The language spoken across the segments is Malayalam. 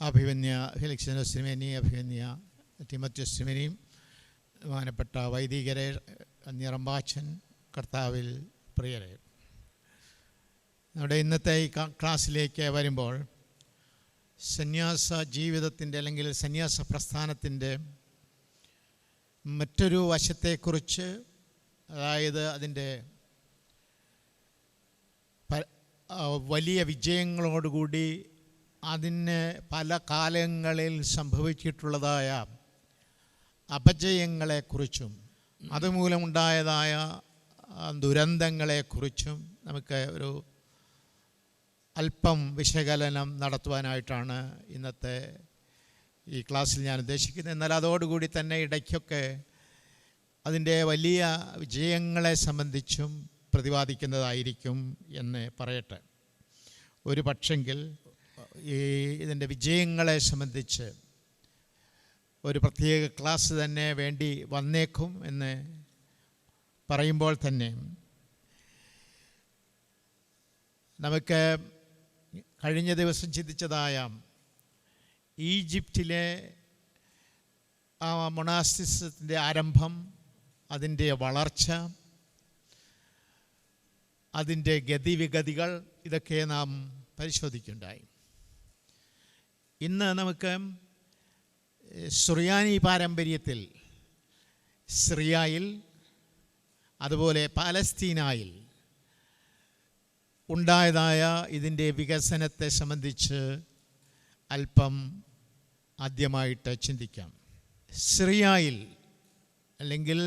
അഭിമന്യ ഫെലിക്സിനോസ് തിരുമേനി, അഭിമന്യ തിമോത്തിയോസ് തിരുമേനിയും, ബഹുമാനപ്പെട്ട വൈദികരെ, നിറമ്പാച്ചൻ, കർത്താവിൽ പ്രിയരെ, നമ്മുടെ ഇന്നത്തെ ഈ ക്ലാസ്സിലേക്ക് വരുമ്പോൾ സന്യാസ ജീവിതത്തിൻ്റെ അല്ലെങ്കിൽ സന്യാസ പ്രസ്ഥാനത്തിൻ്റെ മറ്റൊരു വശത്തെക്കുറിച്ച്, അതായത് അതിൻ്റെ വലിയ വിജയങ്ങളോടുകൂടി അതിന് പല കാലങ്ങളിൽ സംഭവിച്ചിട്ടുള്ളതായ അപജയങ്ങളെക്കുറിച്ചും അതുമൂലമുണ്ടായതായ ദുരന്തങ്ങളെക്കുറിച്ചും നമുക്ക് ഒരു അല്പം വിശകലനം നടത്തുവാനായിട്ടാണ് ഇന്നത്തെ ഈ ക്ലാസ്സിൽ ഞാൻ ഉദ്ദേശിക്കുന്നത്. എന്നാൽ അതോടുകൂടി തന്നെ ഇടയ്ക്കൊക്കെ അതിൻ്റെ വലിയ വിജയങ്ങളെ സംബന്ധിച്ചും പ്രതിപാദിക്കുന്നതായിരിക്കും എന്ന് പറയട്ടെ. ഒരു പക്ഷെങ്കിൽ ഇതിൻ്റെ വിജയങ്ങളെ സംബന്ധിച്ച് ഒരു പ്രത്യേക ക്ലാസ് തന്നെ വേണ്ടി വന്നേക്കും എന്ന് പറയുമ്പോൾ തന്നെ നമുക്ക് കഴിഞ്ഞ ദിവസം ചിന്തിച്ചതായ ഈജിപ്തിലെ ആ മൊണാസ്റ്റിസത്തിൻ്റെ ആരംഭം, അതിൻ്റെ വളർച്ച, അതിൻ്റെ ഗതിവിഗതികൾ, ഇതൊക്കെ നാം പരിശോധിക്കുകയുണ്ടായി. ഇന്ന് നമുക്ക് സുറിയാനി പാരമ്പര്യത്തിൽ സിറിയയിൽ അതുപോലെ പാലസ്തീനായിൽ ഉണ്ടായതായ ഇതിൻ്റെ വികസനത്തെ സംബന്ധിച്ച് അല്പം ആദ്യമായിട്ട് ചിന്തിക്കാം. സിറിയയിൽ അല്ലെങ്കിൽ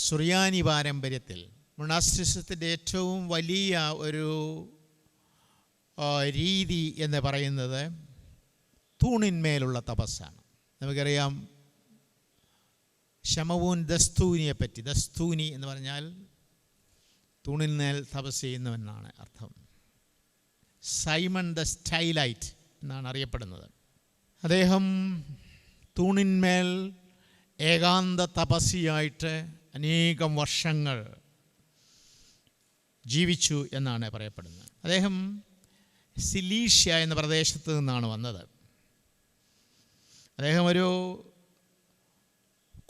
സുറിയാനി പാരമ്പര്യത്തിൽ മൊണാസ്റ്റിസത്തിൻ്റെ ഏറ്റവും വലിയ ഒരു രീതി എന്ന് പറയുന്നത് തൂണിന്മേലുള്ള തപസ്സാണ്. നമുക്കറിയാം ശമവൂൻ ദസ്തൂനിയെപ്പറ്റി. ദസ്തൂനി എന്ന് പറഞ്ഞാൽ തൂണിന്മേൽ തപസ് ചെയ്യുന്നവനാണ് അർത്ഥം. സൈമൺ ദ സ്റ്റൈലൈറ്റ് എന്നാണ് അറിയപ്പെടുന്നത്. അദ്ദേഹം തൂണിന്മേൽ ഏകാന്ത തപസ്സിയായിട്ട് അനേകം വർഷങ്ങൾ ജീവിച്ചു എന്നാണ് പറയപ്പെടുന്നത്. അദ്ദേഹം സിലീഷ്യ എന്ന പ്രദേശത്ത് നിന്നാണ് വന്നത്. അദ്ദേഹം ഒരു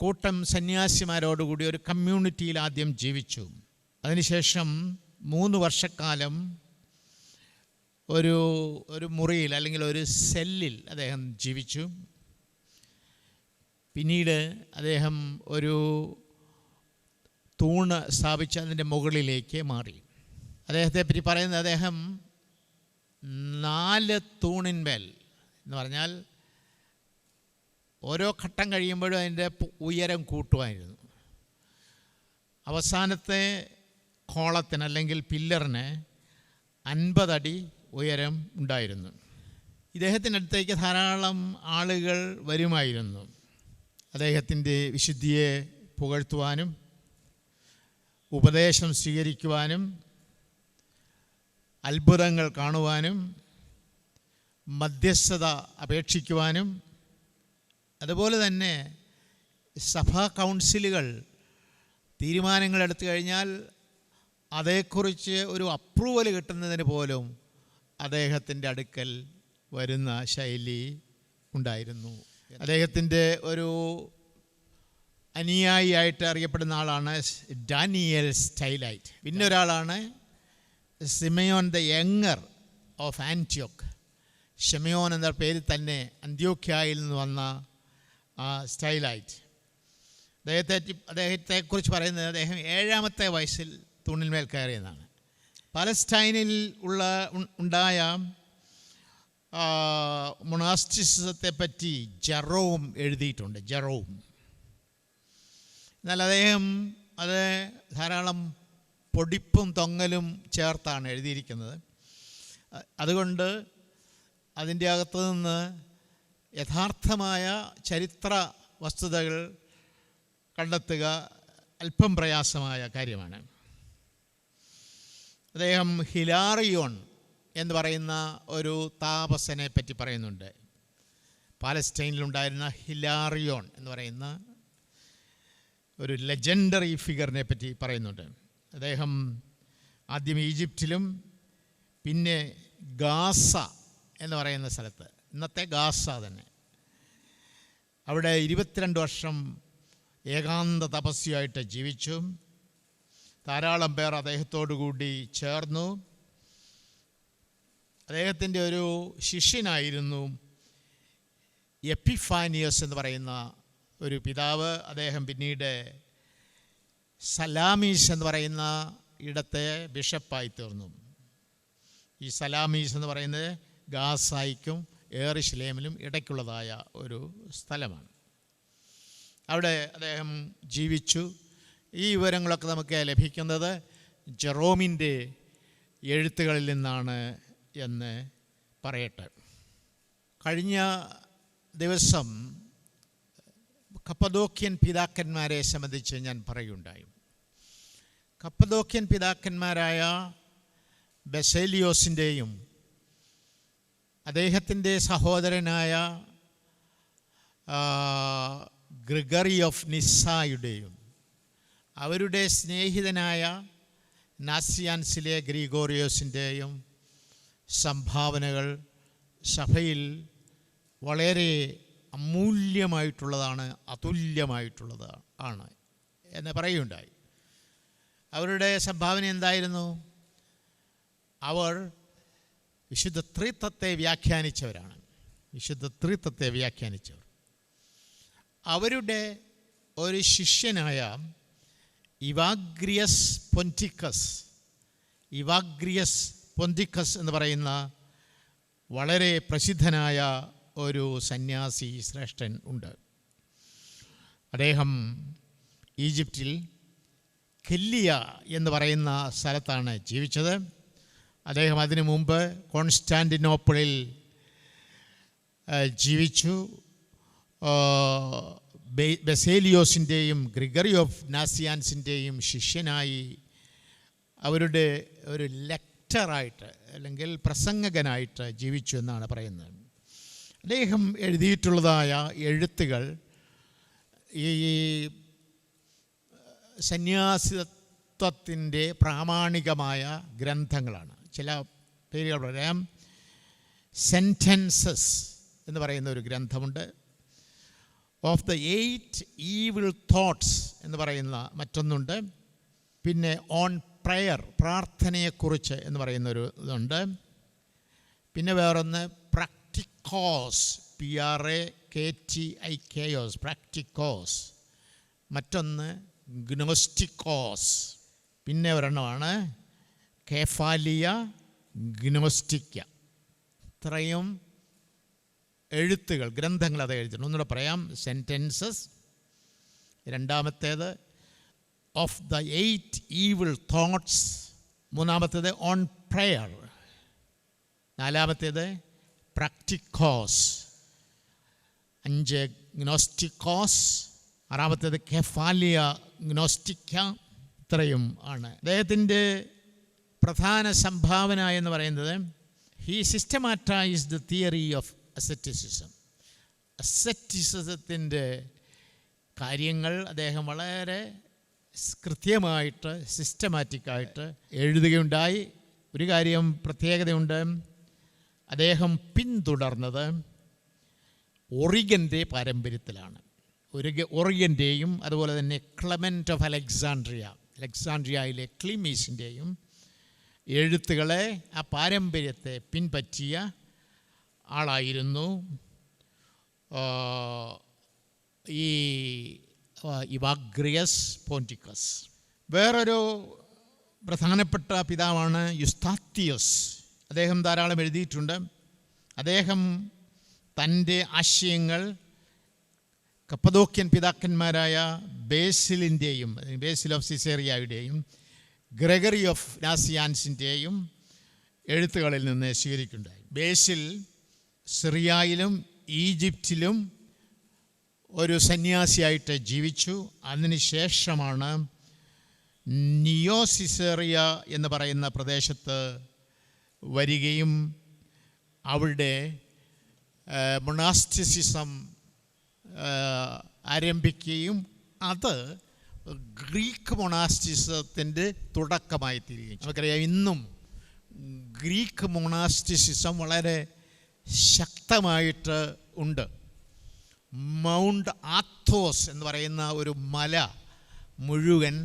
കൂട്ടം സന്യാസിമാരോടുകൂടി ഒരു കമ്മ്യൂണിറ്റിയിൽ ആദ്യം ജീവിച്ചു. അതിനുശേഷം 3 വർഷക്കാലം ഒരു മുറിയിൽ അല്ലെങ്കിൽ ഒരു സെല്ലിൽ അദ്ദേഹം ജീവിച്ചു. പിന്നീട് അദ്ദേഹം ഒരു തൂണ് സ്ഥാപിച്ച് അതിൻ്റെ മുകളിലേക്ക് മാറി. അദ്ദേഹത്തെ പറ്റി പറയുന്നത്, അദ്ദേഹം 4 തൂണിന്മേൽ എന്ന് പറഞ്ഞാൽ ഓരോ ഘട്ടം കഴിയുമ്പോഴും അതിൻ്റെ ഉയരം കൂട്ടുമായിരുന്നു. അവസാനത്തെ കോളത്തിന് അല്ലെങ്കിൽ പില്ലറിന് 50 അടി ഉയരം ഉണ്ടായിരുന്നു. ഇദ്ദേഹത്തിനടുത്തേക്ക് ധാരാളം ആളുകൾ വരുമായിരുന്നു. അദ്ദേഹത്തിൻ്റെ വിശുദ്ധിയെ പുകഴ്ത്തുവാനും ഉപദേശം സ്വീകരിക്കുവാനും അത്ഭുതങ്ങൾ കാണുവാനും മധ്യസ്ഥത അപേക്ഷിക്കുവാനും അതുപോലെ തന്നെ സഭാ കൗൺസിലുകൾ തീരുമാനങ്ങൾ എടുത്തു കഴിഞ്ഞാൽ അതേക്കുറിച്ച് ഒരു അപ്രൂവൽ കിട്ടുന്നതിന് പോലും അദ്ദേഹത്തിൻ്റെ അടുക്കൽ വരുന്ന ശൈലി ഉണ്ടായിരുന്നു. അദ്ദേഹത്തിൻ്റെ ഒരു അനുയായിയായിട്ട് അറിയപ്പെടുന്ന ആളാണ് ഡാനിയൽ സ്റ്റൈലൈറ്റ്. പിന്നെ ഒരാളാണ് Simeon the younger of Antioch. Simeon എന്ന പേരിൽ തന്നെ അന്ത്യോക്യയിൽ നിന്ന് വന്ന സ്റ്റൈലൈറ്റ്. അദ്ദേഹത്തെക്കുറിച്ച് പറയുന്നത്, അദ്ദേഹം 7ാമത്തെ വയസ്സിൽ തൂണിന്മേൽ കയറിയെന്നാണ്. പാലസ്റ്റൈനിൽ ഉണ്ടായ മൊണാസ്റ്റിസത്തെ പറ്റി ജെറോം എഴുതിയിട്ടുണ്ട്. ജെറോം. എന്നാൽ അദ്ദേഹം അത് ധാരാളം പൊടിപ്പും തൊങ്ങലും ചേർത്താണ് എഴുതിയിരിക്കുന്നത്. അതുകൊണ്ട് അതിൻ്റെ അകത്തു നിന്ന് യഥാർത്ഥമായ ചരിത്ര വസ്തുതകൾ കണ്ടെത്തുക അല്പം പ്രയാസമായ കാര്യമാണ്. അദ്ദേഹം ഹിലാറിയോൺ എന്ന് പറയുന്ന ഒരു താപസനെ പറ്റി പറയുന്നുണ്ട്. പാലസ്റ്റൈനിലുണ്ടായിരുന്ന ഹിലാറിയോൺ എന്ന് പറയുന്ന ഒരു ലെജൻഡറി ഫിഗറിനെ പറ്റി പറയുന്നുണ്ട്. അദ്ദേഹം ആദ്യം ഈജിപ്തിലും പിന്നെ ഗാസ എന്ന് പറയുന്ന സ്ഥലത്ത്, ഇന്നത്തെ ഗാസ തന്നെ. അവിടെ 22 വർഷം ഏകാന്ത തപസ്യായിട്ട് ജീവിച്ചു. ധാരാളം പേർ അദ്ദേഹത്തോടു കൂടി ചേർന്നു. അദ്ദേഹത്തിൻ്റെ ഒരു ശിഷ്യനായിരുന്നു എപ്പിഫാനിയസ് എന്ന് പറയുന്ന ഒരു പിതാവ്. അദ്ദേഹം പിന്നീട് സലാമീസ് എന്ന് പറയുന്ന ഇടത്തെ ബിഷപ്പായി തീർന്നു. ഈ സലാമീസ് എന്ന് പറയുന്നത് ഗാസായ്ക്കും യെരുശലേമിലും ഇടയ്ക്കുള്ളതായ ഒരു സ്ഥലമാണ്. അവിടെ അദ്ദേഹം ജീവിച്ചു. ഈ വിവരങ്ങളൊക്കെ നമുക്ക് ലഭിക്കുന്നത് ജെറോമിൻ്റെ എഴുത്തുകളിൽ നിന്നാണ് എന്ന് പറയട്ടെ. കഴിഞ്ഞ ദിവസം കപ്പദോക്യൻ പിതാക്കന്മാരെ സംബന്ധിച്ച് ഞാൻ പറയുകയുണ്ടായി. കപ്പദോക്യൻ പിതാക്കന്മാരായ ബസേലിയോസിൻ്റെയും അദ്ദേഹത്തിൻ്റെ സഹോദരനായ ഗ്രിഗറി ഓഫ് നിസ്സായുടെയും അവരുടെ സ്നേഹിതനായ നാസിയാൻസിലെ ഗ്രിഗോറിയോസിൻ്റെയും സംഭാവനകൾ സഭയിൽ വളരെ അമൂല്യമായിട്ടുള്ളതാണ്, അതുല്യമായിട്ടുള്ളത് ആണ് എന്ന് പറയുകയുണ്ടായി. അവരുടെ സംഭാവന എന്തായിരുന്നു? അവർ വിശുദ്ധ ത്രിത്വത്തെ വ്യാഖ്യാനിച്ചവരാണ്. വിശുദ്ധ ത്രിത്വത്തെ വ്യാഖ്യാനിച്ചവർ. അവരുടെ ഒരു ശിഷ്യനായ ഇവാഗ്രിയസ് പൊന്തിക്കസ് എന്ന് പറയുന്ന വളരെ പ്രസിദ്ധനായ ഒരു സന്യാസി ശ്രേഷ്ഠൻ ഉണ്ട്. അദ്ദേഹം ഈജിപ്തിൽ കെല്ലിയ എന്ന് പറയുന്ന സ്ഥലത്താണ് ജീവിച്ചത്. അദ്ദേഹം അതിനു മുമ്പ് കോൺസ്റ്റാന്റിനോപ്പിളിൽ ജീവിച്ചു. ബസേലിയോസിൻ്റെയും ഗ്രിഗറി ഓഫ് നാസിയാൻസിൻ്റെയും ശിഷ്യനായി അവരുടെ ഒരു ലെക്ചറായിട്ട് അല്ലെങ്കിൽ പ്രസംഗകനായിട്ട് ജീവിച്ചു എന്നാണ് പറയുന്നത്. അദ്ദേഹം എഴുതിയിട്ടുള്ളതായ എഴുത്തുകൾ ഈ സന്യാസിത്വത്തിൻ്റെ പ്രാമാണികമായ ഗ്രന്ഥങ്ങളാണ്. ചില പേരുകൾ പറയാം. സെൻറ്റൻസസ് എന്ന് പറയുന്ന ഒരു ഗ്രന്ഥമുണ്ട്. ഓഫ് ദ 8 ഈവിൾ തോട്ട്സ് എന്ന് പറയുന്ന മറ്റൊന്നുണ്ട്. പിന്നെ ഓൺ പ്രയർ, പ്രാർത്ഥനയെക്കുറിച്ച് എന്ന് പറയുന്നൊരു ഇതുണ്ട്. പിന്നെ വേറൊന്ന് പ്രാക്ടിക്കോസ്, PRAKTIKOS, പ്രാക്ടിക്കോസ്. മറ്റൊന്ന് ഗ്നോസ്റ്റിക്കോസ്. പിന്നെ ഒരെണ്ണമാണ് കേഫാലിയ ഗ്നോസ്റ്റിക്ക. ഇത്രയും എഴുത്തുകൾ, ഗ്രന്ഥങ്ങൾ അത് എഴുതിയിട്ടുണ്ട്. ഒന്നുകൂടെ പറയാം. സെൻറ്റൻസസ്, രണ്ടാമത്തേത് ഓഫ് ദ 8 ഈവിൾ തോട്ട്സ്, മൂന്നാമത്തേത് ഓൺ പ്രയർ, നാലാമത്തേത് പ്രാക്ടിക്കോസ്, 5 ഗ്നോസ്റ്റിക്കോസ്, ആറാമത്തേത് കെഫാലിയ ഗ്നോസ്റ്റിക്ക. ഇത്രയും ആണ് അദ്ദേഹത്തിൻ്റെ പ്രധാന സംഭാവന എന്ന് പറയുന്നത്. He systematized the theory of അസെറ്റിസിസത്തിൻ്റെ കാര്യങ്ങൾ അദ്ദേഹം വളരെ കൃത്യമായിട്ട് സിസ്റ്റമാറ്റിക്കായിട്ട് എഴുതുകയുണ്ടായി. ഒരു കാര്യം പ്രത്യേകതയുണ്ട്. അദ്ദേഹം പിന്തുടർന്നത് ഒറിഗൻ്റെ പാരമ്പര്യത്തിലാണ്. ഒറിഗൻ്റെയും അതുപോലെ തന്നെ ക്ലെമൻ്റ് ഓഫ് അലക്സാൻഡ്രിയയിലെ ക്ലിമീസിൻ്റെയും എഴുത്തുകളെ, ആ പാരമ്പര്യത്തെ പിൻപറ്റിയ ആളായിരുന്നു ഈ ഇവാഗ്രിയസ് പോന്റിക്കസ്. വേറൊരു പ്രധാനപ്പെട്ട പിതാവാണ് യുസ്താത്തിയോസ്. അദ്ദേഹം ധാരാളം എഴുതിയിട്ടുണ്ട്. അദ്ദേഹം തൻ്റെ ആശയങ്ങൾ കപ്പദോക്യൻ പിതാക്കന്മാരായ ബേസിൽ ഓഫ് സിസേറിയയുടെയും ഗ്രെഗറി ഓഫ് നാസിയാൻസിൻ്റെയും എഴുത്തുകളിൽ നിന്ന് സ്വീകരിക്കുകയുണ്ടായി. ബേസിൽ സിറിയയിലും ഈജിപ്തിലും ഒരു സന്യാസിയായിട്ട് ജീവിച്ചു. അതിനുശേഷമാണ് നിയോ സിസേറിയ എന്ന് പറയുന്ന പ്രദേശത്ത് വരികയും അവിടെ മൊണാസ്റ്റിസിസം ആരംഭിക്കുകയും അത് ഗ്രീക്ക് മൊണാസ്റ്റിസത്തിൻ്റെ തുടക്കമായി തീരുകയും. നമുക്കറിയാം, ഇന്നും ഗ്രീക്ക് മൊണാസ്റ്റിസിസം വളരെ ശക്തമായിട്ട് ഉണ്ട്. മൗണ്ട് ആത്തോസ് എന്ന് പറയുന്ന ഒരു മല മുഴുവൻ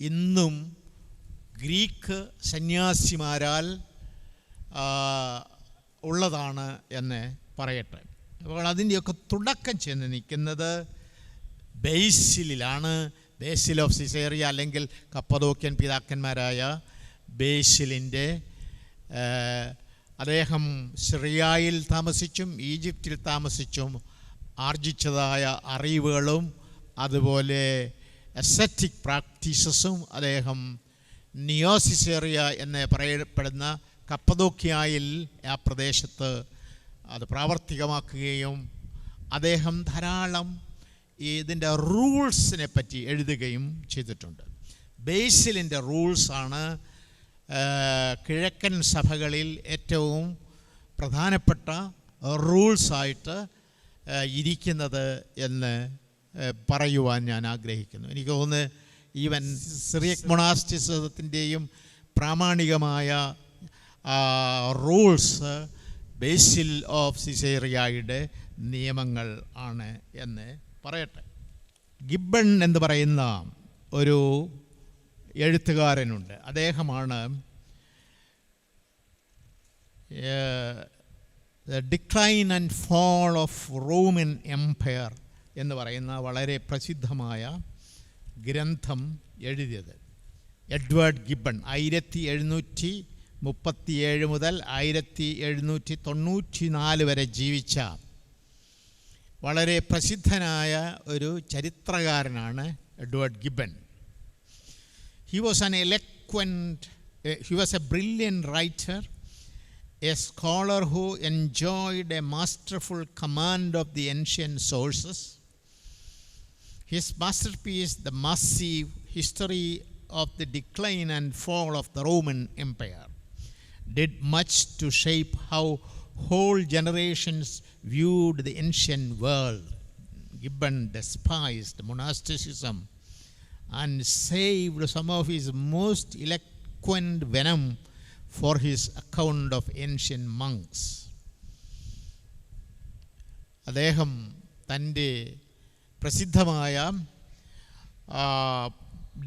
ഇന്നും ഗ്രീക്ക് സന്യാസിമാരാൽ ഉള്ളതാണ് എന്ന് പറയട്ടെ. അപ്പോൾ അതിൻ്റെയൊക്കെ തുടക്കം ചെന്ന് നിൽക്കുന്നത് ബേസിലാണ്. ബേസിൽ ഓഫ് സിസേറിയ അല്ലെങ്കിൽ കപ്പദോക്യൻ പിതാക്കന്മാരായ ബേസിലിൻ്റെ അദ്ദേഹം സിറിയയിൽ താമസിച്ചും ഈജിപ്തിൽ താമസിച്ചും ആർജിച്ചതായ അറിവുകളും അതുപോലെ അസറ്റിക് പ്രാക്ടീസസും അദ്ദേഹം നിയോസിസേറിയ എന്ന് പറയപ്പെടുന്ന കപ്പദോക്യായിൽ ആ പ്രദേശത്ത് അത് പ്രാവർത്തികമാക്കുകയും അദ്ദേഹം ധാരാളം ഇതിൻ്റെ റൂൾസിനെ പറ്റി എഴുതുകയും ചെയ്തിട്ടുണ്ട്. ബേസിലിൻ്റെ റൂൾസാണ് കിഴക്കൻ സഭകളിൽ ഏറ്റവും പ്രധാനപ്പെട്ട റൂൾസായിട്ട് ഇരിക്കുന്നത് എന്ന് പറയുവാൻ ഞാൻ ആഗ്രഹിക്കുന്നു. എനിക്ക് തോന്നുന്നു ഈവൻ സിറിയക് മൊണാസ്റ്റിസത്തിൻ്റെയും പ്രാമാണികമായ റൂൾസ് ബേസിൽ ഓഫ് സിസേറിയയുടെ നിയമങ്ങൾ ആണ് എന്ന് പറയട്ടെ. ഗിബ്ബൺ എന്ന് പറയുന്ന ഒരു എഴുത്തുകാരനുണ്ട്. അദ്ദേഹമാണ് the decline and fall of Roman empire എന്ന് പറയുന്ന വളരെ പ്രസിദ്ധമായ ഗ്രന്ഥം എഴുതിയത്. എഡ്വേർഡ് ഗിബ്ബൺ 1737 മുതൽ 1794 വരെ ജീവിച്ച വളരെ പ്രസിദ്ധനായ ഒരു ചരിത്രകാരനാണ് Edward Gibbon. He was a brilliant writer, a scholar who enjoyed a masterful command of the ancient sources. His masterpiece, The Massive History of the Decline and Fall of the Roman Empire, did much to shape how whole generations viewed the ancient world. Gibbon despised monasticism and saved some of his most eloquent venom for his account of ancient monks. അദ്ദേഹം തൻ്റെ പ്രസിദ്ധമായ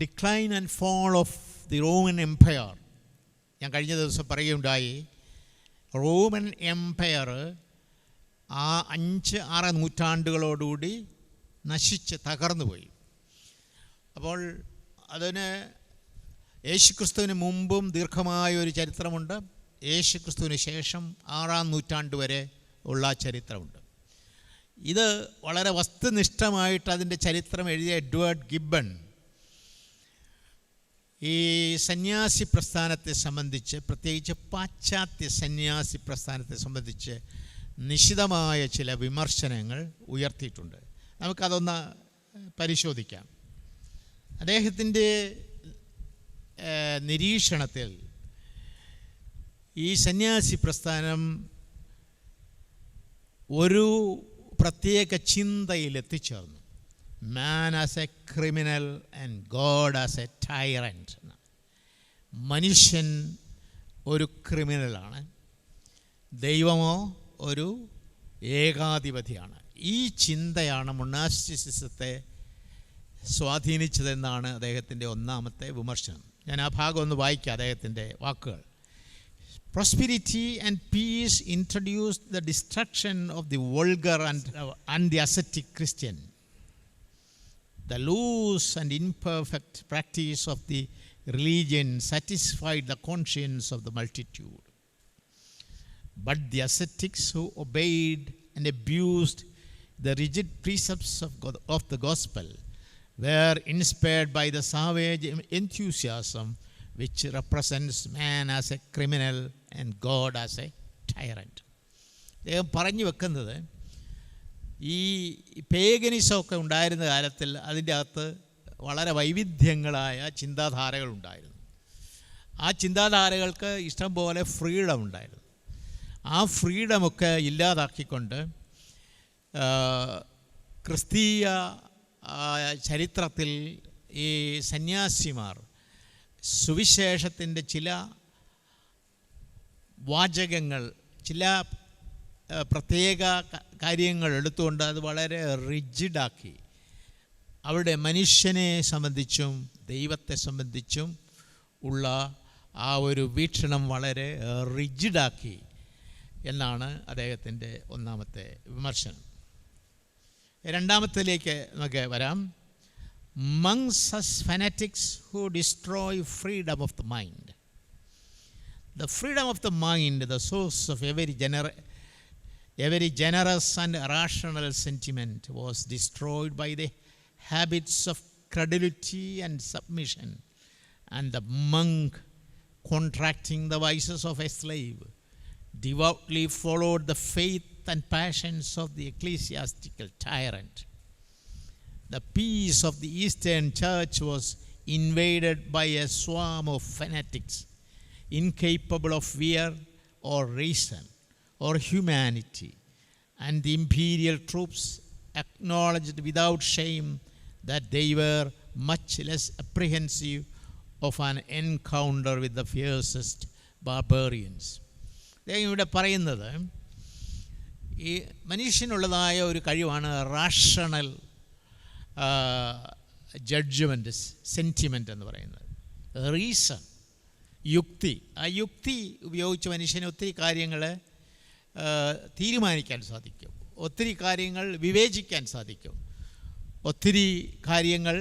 decline and fall of the Roman empire, ഞാൻ കഴിഞ്ഞ ദിവസം പറയുകയുണ്ടായി, റോമൻ എംപയർ ആ 5-6 നൂറ്റാണ്ടുകളോടുകൂടി നശിച്ച് തകർന്നുപോയി. അപ്പോൾ അതിന് യേശുക്രിസ്തുവിന് മുമ്പും ദീർഘമായ ഒരു ചരിത്രമുണ്ട്, യേശുക്രിസ്തുവിന് ശേഷം 6-ാം നൂറ്റാണ്ട് വരെ ഉള്ള ചരിത്രമുണ്ട്. ഇത് വളരെ വസ്തുനിഷ്ഠമായിട്ട് അതിൻ്റെ ചരിത്രം എഴുതിയ എഡ്വേർഡ് ഗിബ്ബൺ ഈ സന്യാസി പ്രസ്ഥാനത്തെ സംബന്ധിച്ച്, പ്രത്യേകിച്ച് പാശ്ചാത്യ സന്യാസി പ്രസ്ഥാനത്തെ സംബന്ധിച്ച് നിശിതമായ ചില വിമർശനങ്ങൾ ഉയർത്തിയിട്ടുണ്ട്. നമുക്കതൊന്ന് പരിശോധിക്കാം. അദ്ദേഹത്തിൻ്റെ നിരീക്ഷണത്തിൽ ഈ സന്യാസി പ്രസ്ഥാനം ഒരു പ്രത്യേക ചിന്തയിൽ എത്തിച്ചേർന്നു. Man as a criminal and God as a tyrant. മനുഷ്യൻ ഒരു ക്രിമിനലാണ്, ദൈവമോ ഒരു ഏകാധിപതിയാണ്. ഈ ചിന്തയാണ് മൊണാസ്റ്റിസിസത്തെ സ്വാധീനിച്ചതെന്നാണ് അദ്ദേഹത്തിൻ്റെ ഒന്നാമത്തെ വിമർശനം. ഞാൻ ആ ഭാഗം ഒന്ന് വായിക്കാം, അദ്ദേഹത്തിൻ്റെ വാക്കുകൾ. Prosperity and peace introduced the destruction of the vulgar and the ascetic Christian. The loose and imperfect practice of the religion satisfied the conscience of the multitude. But the ascetics who obeyed and abused the rigid precepts of the gospel were inspired by the savage enthusiasm which represents man as a criminal and God as a tyrant. അദ്ദേഹം പറഞ്ഞു വെക്കുന്നത്, ഈ പേഗനിസമൊക്കെ ഉണ്ടായിരുന്ന കാലത്തിൽ അതിൻ്റെ അകത്ത് വളരെ വൈവിധ്യങ്ങളായ ചിന്താധാരകളുണ്ടായിരുന്നു. ആ ചിന്താധാരകൾക്ക് ഇഷ്ടം പോലെ ഫ്രീഡം ഉണ്ടായിരുന്നു. ആ ഫ്രീഡമൊക്കെ ഇല്ലാതാക്കിക്കൊണ്ട് ക്രിസ്തീയ ചരിത്രത്തിൽ ഈ സന്യാസിമാർ സുവിശേഷത്തിൻ്റെ ചില വാചകങ്ങൾ, ചില പ്രത്യേക കാര്യങ്ങൾ എടുത്തുകൊണ്ട് അത് വളരെ റിജിഡാക്കി. അവിടെ മനുഷ്യനെ സംബന്ധിച്ചും ദൈവത്തെ സംബന്ധിച്ചും ഉള്ള ആ ഒരു വീക്ഷണം വളരെ റിജിഡാക്കി എന്നാണ് അദ്ദേഹത്തിൻ്റെ ഒന്നാമത്തെ വിമർശനം. രണ്ടാമത്തിലേക്ക് നമുക്ക് വരാം. Monks as fanatics who destroy freedom of the mind. The freedom of the mind, the source of every generous and rational sentiment, was destroyed by the habits of credulity and submission, and the monk, contracting the vices of a slave, devoutly followed the faith and passions of the ecclesiastical tyrant. The peace of the Eastern Church was invaded by a swarm of fanatics, incapable of fear or reason or humanity, and the imperial troops acknowledged without shame that they were much less apprehensive of an encounter with the fiercest barbarians. ഇവിടെ പറയുന്നത് ഈ മനുഷ്യനുള്ളതായ ഒരു കഴിവാണ് റാഷണൽ ജഡ്ജ്മെൻറ്റ്, സെൻറ്റിമെൻ്റ് എന്ന് പറയുന്നത്. റീസൺ, യുക്തി. ആ യുക്തി ഉപയോഗിച്ച് മനുഷ്യന് ഒത്തിരി കാര്യങ്ങൾ തീരുമാനിക്കാൻ സാധിക്കും, ഒത്തിരി കാര്യങ്ങൾ വിവേചിക്കാൻ സാധിക്കും, ഒത്തിരി കാര്യങ്ങൾ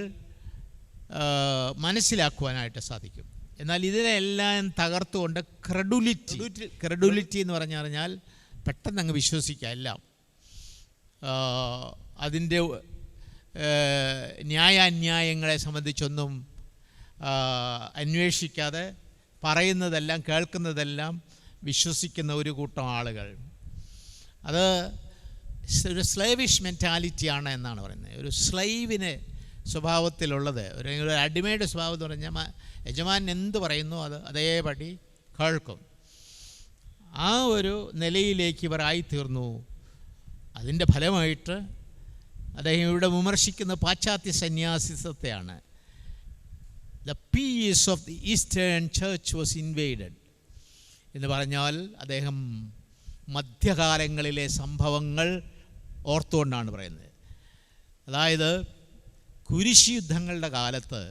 മനസ്സിലാക്കുവാനായിട്ട് സാധിക്കും. എന്നാൽ ഇതിനെല്ലാം തകർത്തുകൊണ്ട് ക്രെഡുലിറ്റി എന്ന് പറഞ്ഞാൽ പെട്ടെന്ന് അങ്ങ് വിശ്വസിക്കുക എല്ലാം. അതിൻ്റെ ന്യായാന്യായങ്ങളെ സംബന്ധിച്ചൊന്നും അന്വേഷിക്കാതെ പറയുന്നതെല്ലാം കേൾക്കുന്നതെല്ലാം വിശ്വസിക്കുന്ന ഒരു കൂട്ടം ആളുകൾ. അത് ഒരു സ്ലേവിഷ് മെൻറ്റാലിറ്റിയാണ് എന്നാണ് പറയുന്നത്. ഒരു സ്ലൈവിന് സ്വഭാവത്തിലുള്ളത്, ഒരു അടിമയുടെ സ്വഭാവം എന്ന് പറഞ്ഞാൽ യജമാൻ എന്ത് പറയുന്നു അത് അതേപടി കേൾക്കും. ആ ഒരു നിലയിലേക്ക് ഇവർ ആയിത്തീർന്നു. അതിൻ്റെ ഫലമായിട്ട് അദ്ദേഹം ഇവിടെ വിമർശിക്കുന്ന പാശ്ചാത്യ സന്യാസിസത്തെയാണ്. The peace of the Eastern Church was invaded എന്ന് പറഞ്ഞാൽ അദ്ദേഹം മധ്യകാലങ്ങളിലെ സംഭവങ്ങൾ ഓർത്തുകൊണ്ടാണ് പറയുന്നത്. അതായത് കുരിശ് യുദ്ധങ്ങളുടെ കാലത്ത്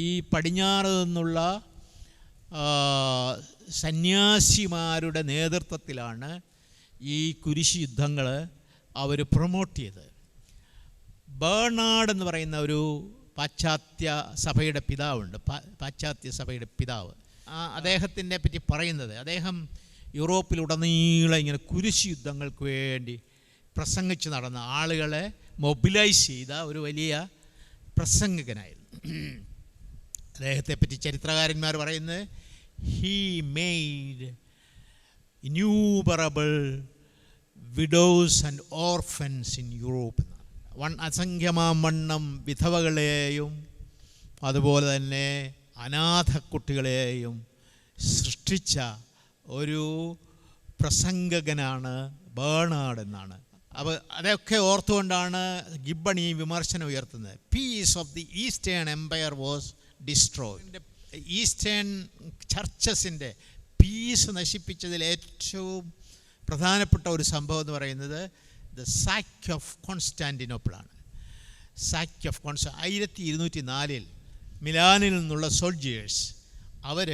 ഈ പടിഞ്ഞാറ് നിന്നുള്ള സന്യാസിമാരുടെ നേതൃത്വത്തിലാണ് ഈ കുരിശ് യുദ്ധങ്ങൾ അവർ പ്രൊമോട്ട് ചെയ്തത്. ബേർണാഡ് എന്ന് പറയുന്ന ഒരു പാശ്ചാത്യ സഭയുടെ പിതാവുണ്ട്, പാശ്ചാത്യ സഭയുടെ പിതാവ്. അദ്ദേഹത്തിനെ പറ്റി പറയുന്നത്, അദ്ദേഹം യൂറോപ്പിലുടനീളം ഇങ്ങനെ കുരിശ് യുദ്ധങ്ങൾക്ക് വേണ്ടി പ്രസംഗിച്ച് നടന്ന ആളുകളെ മൊബിലൈസ് ചെയ്ത ഒരു വലിയ പ്രസംഗകനായിരുന്നു. അദ്ദേഹത്തെപ്പറ്റി ചരിത്രകാരന്മാർ പറയുന്നത് he made innumerable widows and orphans in Europe. അസംഖ്യമാവണ്ണം വിധവകളെയും അതുപോലെ തന്നെ അനാഥ കുട്ടികളെയും സൃഷ്ടിച്ച ഒരു പ്രസംഗകനാണ് ബേർണാഡ് എന്നാണ്. അപ്പോൾ അതൊക്കെ ഓർത്തുകൊണ്ടാണ് ഗിബ്ബൺ ഈ വിമർശനം ഉയർത്തുന്നത്. Peace of the Eastern Empire was destroyed. Eastern ചർച്ചസിൻ്റെ പീസ് നശിപ്പിച്ചതിൽ ഏറ്റവും പ്രധാനപ്പെട്ട ഒരു സംഭവം എന്ന് പറയുന്നത് ദ സാക്ക് ഓഫ് കോൺസ്റ്റാന്റിനോപ്പിളാണ്. സാക്ക് ഓഫ് 1204 മിലാനിൽ നിന്നുള്ള സോൾജിയേഴ്സ് അവർ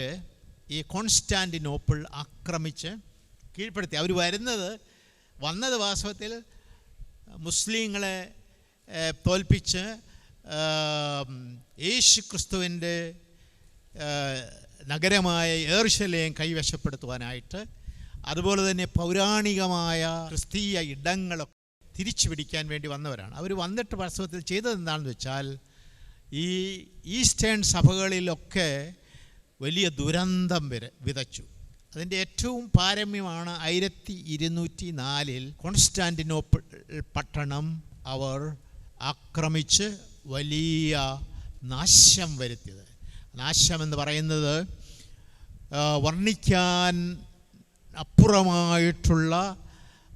ഈ കോൺസ്റ്റാന്റിനോപ്പിൾ ആക്രമിച്ച് കീഴ്പ്പെടുത്തി. അവർ വന്നത് വാസ്തവത്തിൽ മുസ്ലിങ്ങളെ തോൽപ്പിച്ച് യേശു ക്രിസ്തുവിൻ്റെ നഗരമായ യെരുശലേം കൈവശപ്പെടുത്തുവാനായിട്ട്, അതുപോലെ തന്നെ പൗരാണികമായ ക്രിസ്തീയ ഇടങ്ങളൊക്കെ തിരിച്ചു പിടിക്കാൻ വേണ്ടി വന്നവരാണ്. അവർ വന്നിട്ട് വാസ്തവത്തിൽ ചെയ്തതെന്താണെന്ന് വെച്ചാൽ ഈ ഈസ്റ്റേൺ സഭകളിലൊക്കെ വലിയ ദുരന്തം വിതച്ചു. അതിൻ്റെ ഏറ്റവും പാരമ്യമാണ് 1204 കോൺസ്റ്റാന്റിനോപ്പിൾ പട്ടണം അവർ ആക്രമിച്ച് വലിയ നാശം വരുത്തിയത്. നാശമെന്ന് പറയുന്നത് വർണ്ണിക്കാൻ അപ്പുറമായിട്ടുള്ള,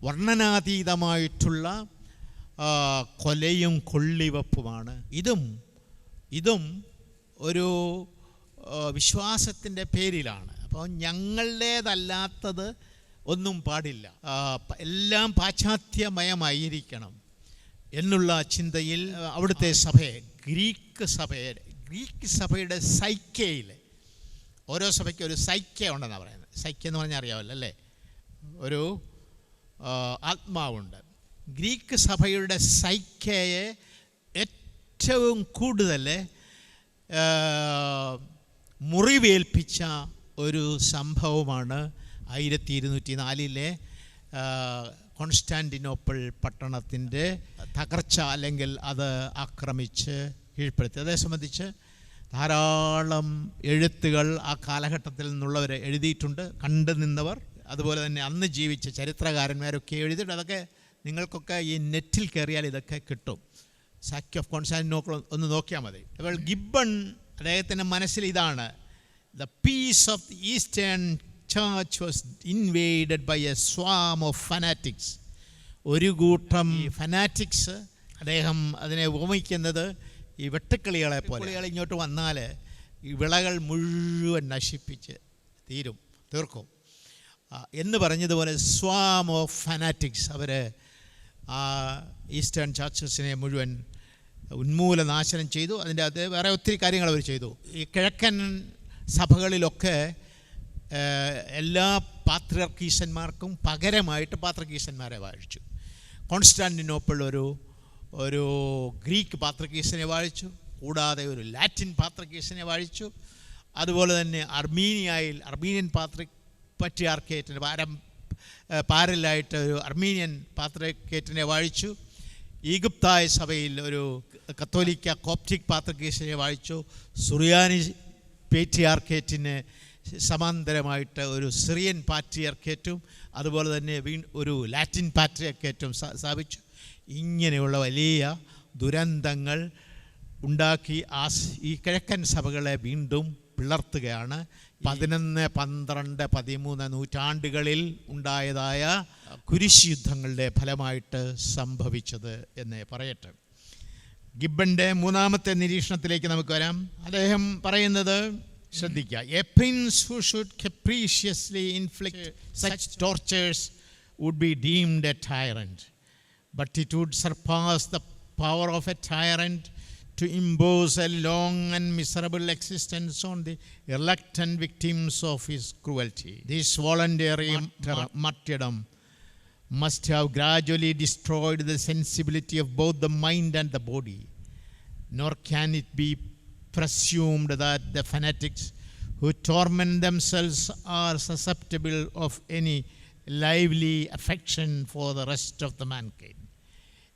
വർണ്ണനാതീതമായിട്ടുള്ള കൊലയും കൊള്ളിവെപ്പുമാണ്. ഇതും ഒരു വിശ്വാസത്തിൻ്റെ പേരിലാണ്. അപ്പോൾ ഞങ്ങളുടേതല്ലാത്തത് ഒന്നും പാടില്ല, എല്ലാം പാശ്ചാത്യമയമായിരിക്കണം എന്നുള്ള ചിന്തയിൽ അവിടുത്തെ സഭയെ ഗ്രീക്ക് സഭയുടെ സൈക്കയിൽ, ഓരോ സഭയ്ക്കും ഒരു സൈക്യ ഉണ്ടെന്നാണ് പറയുന്നത്. സൈക്യ എന്ന് പറഞ്ഞാൽ അറിയാമല്ലോ അല്ലേ, ഒരു ആത്മാവുണ്ട്. ഗ്രീക്ക് സഭയുടെ സൈക്കയെ ഏറ്റവും കൂടുതൽ മുറിവേൽപ്പിച്ച ഒരു സംഭവമാണ് 1204 കോൺസ്റ്റാന്റിനോപ്പിൾ പട്ടണത്തിൻ്റെ തകർച്ച, അല്ലെങ്കിൽ അത് ആക്രമിച്ച് കീഴ്പ്പെടുത്തി. അതേ സംബന്ധിച്ച് ധാരാളം എഴുത്തുകൾ ആ കാലഘട്ടത്തിൽ നിന്നുള്ളവർ എഴുതിയിട്ടുണ്ട്, കണ്ടു നിന്നവർ. അതുപോലെ തന്നെ അന്ന് ജീവിച്ച ചരിത്രകാരന്മാരൊക്കെ എഴുതിയിട്ടുണ്ട്. അതൊക്കെ നിങ്ങൾക്കൊക്കെ ഈ നെറ്റിൽ കയറിയാൽ ഇതൊക്കെ കിട്ടും. സാക്കി ഓഫ് കോൺസ്റ്റാന്റിനോപ്പിൾ ഒന്ന് നോക്കിയാൽ മതി. അപ്പോൾ ഗിബ്ബൺ അദ്ദേഹത്തിൻ്റെ മനസ്സിൽ ഇതാണ്: the peace of the eastern church was invaded by a swarm of fanatics. ഒരു കൂട്ടം ഫനാറ്റിക്സ്, അദ്ദേഹം അതിനെ ഉപമിക്കുന്നത് ഈ വെട്ടുക്കിളികളെ പോലെ. ഇങ്ങോട്ട് വന്നാൽ ഈ വിളകൾ മുഴുവൻ നശിപ്പിച്ച് തീർക്കും എന്ന് പറഞ്ഞതുപോലെ സ്വാം ഓഫ് ഫനാറ്റിക്സ് അവർ ആ ഈസ്റ്റേൺ ചർച്ചസിനെ മുഴുവൻ ഉന്മൂലനാശനം ചെയ്തു. അതിൻ്റെ അകത്ത് വേറെ ഒത്തിരി കാര്യങ്ങൾ അവർ ചെയ്തു. ഈ കിഴക്കൻ സഭകളിലൊക്കെ എല്ലാ പാത്രിയർക്കീസന്മാർക്കും പകരമായിട്ട് പാത്രിയർക്കീസന്മാരെ വാഴിച്ചു. കോൺസ്റ്റാന്റിനോപ്പിൾ ഒരു ഗ്രീക്ക് പാത്രിയർക്കീസനെ വാഴിച്ചു, കൂടാതെ ഒരു ലാറ്റിൻ പാത്രിയർക്കീസനെ വാഴിച്ചു. അതുപോലെ തന്നെ അർമീനിയൻ പട്രിയാർക്കേറ്റിന് പാരലായിട്ട് ഒരു അർമീനിയൻ പാത്രിയർക്കേറ്റിനെ വാഴിച്ചു. ഈജിപ്തായ സഭയിൽ ഒരു കത്തോലിക്ക കോപ്റ്റിക് പാത്രിയർക്കീസനെ വാഴിച്ചു. സുറിയാനി പേട്രിയാർക്കേറ്റിന് സമാന്തരമായിട്ട് ഒരു സിറിയൻ പാട്രിയാർക്കേറ്റും അതുപോലെ തന്നെ ഒരു ലാറ്റിൻ പാട്രിയാർക്കേറ്റും സ്ഥാപിച്ചു. ഇങ്ങനെയുള്ള വലിയ ദുരന്തങ്ങൾ ഉണ്ടാക്കി ഈ കിഴക്കൻ സഭകളെ വീണ്ടും പിളർത്തുകയാണ് 11, 12, 13 നൂറ്റാണ്ടുകളിൽ ഉണ്ടായതായ കുരിശ് യുദ്ധങ്ങളുടെ ഫലമായിട്ട് സംഭവിച്ചത് എന്ന് പറയട്ടെ. ഗിബ്ബൻ്റെ മൂന്നാമത്തെ നിരീക്ഷണത്തിലേക്ക് നമുക്ക് വരാം. അദ്ദേഹം പറയുന്നത് ശ്രദ്ധിക്കുക: A Prince who should capriciously inflict such tortures would be deemed a tyrant, but it would surpass the power of a tyrant to impose a long and miserable existence on the reluctant victims of his cruelty. This voluntary martyrdom must have gradually destroyed the sensibility of both the mind and the body, nor can it be presumed that the fanatics who torment themselves are susceptible of any lively affection for the rest of the mankind.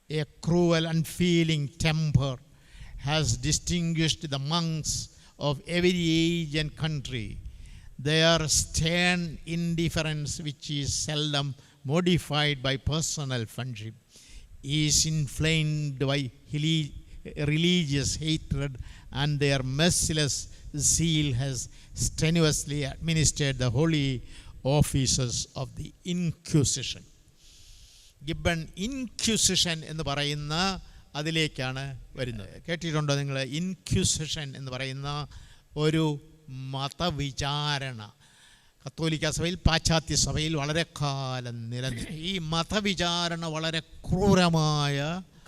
A cruel, unfeeling temper has distinguished the monks of every age and country. Their stern indifference, which is seldom modified by personal friendship, is inflamed by religious hatred, and their merciless zeal has strenuously administered the holy offices of the Inquisition. Gibbon inquisition എന്ന് പറയുന്ന അതിലേക്കാണ് വരുന്നത്. കേട്ടിട്ടുണ്ടോ നിങ്ങൾ? ഇൻക്വിസിഷൻ എന്ന് പറയുന്ന ഒരു മതവിചാരണ കത്തോലിക്ക സഭയിൽ, പാശ്ചാത്യ സഭയിൽ വളരെ കാലം നിലനിന്നു. ഈ മതവിചാരണ വളരെ ക്രൂരമായ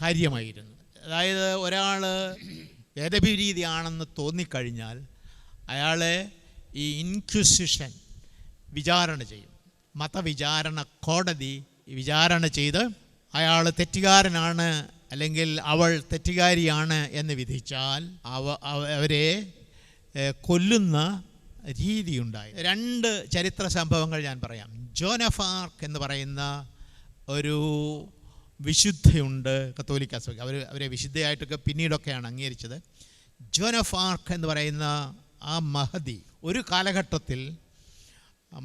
കാര്യമായിരുന്നു. അതായത് ഒരാൾ വേദവിരീതിയാണെന്ന് തോന്നിക്കഴിഞ്ഞാൽ അയാളെ ഈ ഇൻക്വിസിഷൻ വിചാരണ ചെയ്യും. മതവിചാരണ കോടതി വിചാരണ ചെയ്ത് അയാൾ തെറ്റുകാരനാണ് അല്ലെങ്കിൽ അവൾ തെറ്റുകാരിയാണ് എന്ന് വിധിച്ചാൽ അവരെ കൊല്ലുന്ന രീതിയുണ്ടായി. 2 ചരിത്ര സംഭവങ്ങൾ ഞാൻ പറയാം. ജോൻ ഓഫ് ആർക്ക് എന്ന് പറയുന്ന ഒരു വിശുദ്ധയുണ്ട് കത്തോലിക്ക സഭ. അവരെ വിശുദ്ധയായിട്ടൊക്കെ പിന്നീടൊക്കെയാണ് അംഗീകരിച്ചത്. ജോൻ ഓഫ് ആർക്ക് എന്ന് പറയുന്ന ആ മഹതി ഒരു കാലഘട്ടത്തിൽ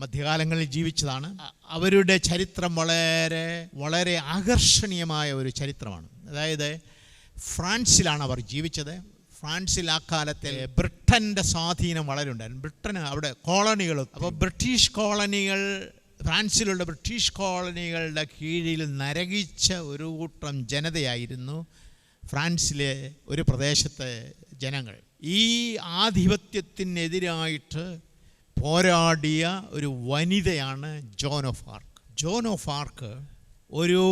മധ്യകാലങ്ങളിൽ ജീവിച്ചതാണ്. അവരുടെ ചരിത്രം വളരെ വളരെ ആകർഷണീയമായ ഒരു ചരിത്രമാണ്. അതായത് ഫ്രാൻസിലാണ് അവർ ജീവിച്ചത്. ഫ്രാൻസിൽ ആ കാലത്തിൽ ബ്രിട്ടൻ്റെ സ്വാധീനം വളരെ ഉണ്ടായിരുന്നു. ബ്രിട്ടന് അവിടെ കോളനികൾ, അപ്പോൾ ബ്രിട്ടീഷ് കോളനികൾ, ഫ്രാൻസിലുള്ള ബ്രിട്ടീഷ് കോളനികളുടെ കീഴിൽ നരകിച്ച ഒരു കൂട്ടം ജനതയായിരുന്നു ഫ്രാൻസിലെ ഒരു പ്രദേശത്തെ ജനങ്ങൾ. ഈ ആധിപത്യത്തിനെതിരായിട്ട് പോരാടിയ ഒരു വനിതയാണ് ജോൻ ഓഫ് ആർക്ക്. ജോൻ ഓഫ് ആർക്ക് ഒരു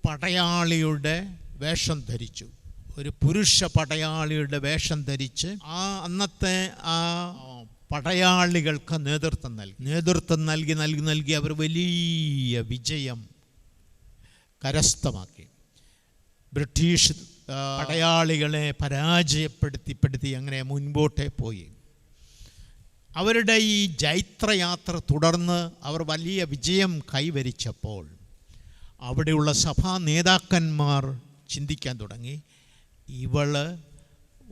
പടയാളിയുടെ വേഷം ധരിച്ചു, ഒരു പുരുഷ പടയാളിയുടെ വേഷം ധരിച്ച് അന്നത്തെ ആ പടയാളികൾക്ക് നേതൃത്വം നൽകി അവർ വലിയ വിജയം കരസ്ഥമാക്കി. ബ്രിട്ടീഷ് പടയാളികളെ പരാജയപ്പെടുത്തി അങ്ങനെ മുൻപോട്ടേ പോയി. അവരുടെ ഈ ജൈത്രയാത്ര തുടർന്ന് അവർ വലിയ വിജയം കൈവരിച്ചപ്പോൾ അവിടെയുള്ള സഭാ നേതാക്കന്മാർ ചിന്തിക്കാൻ തുടങ്ങി, ഇവള്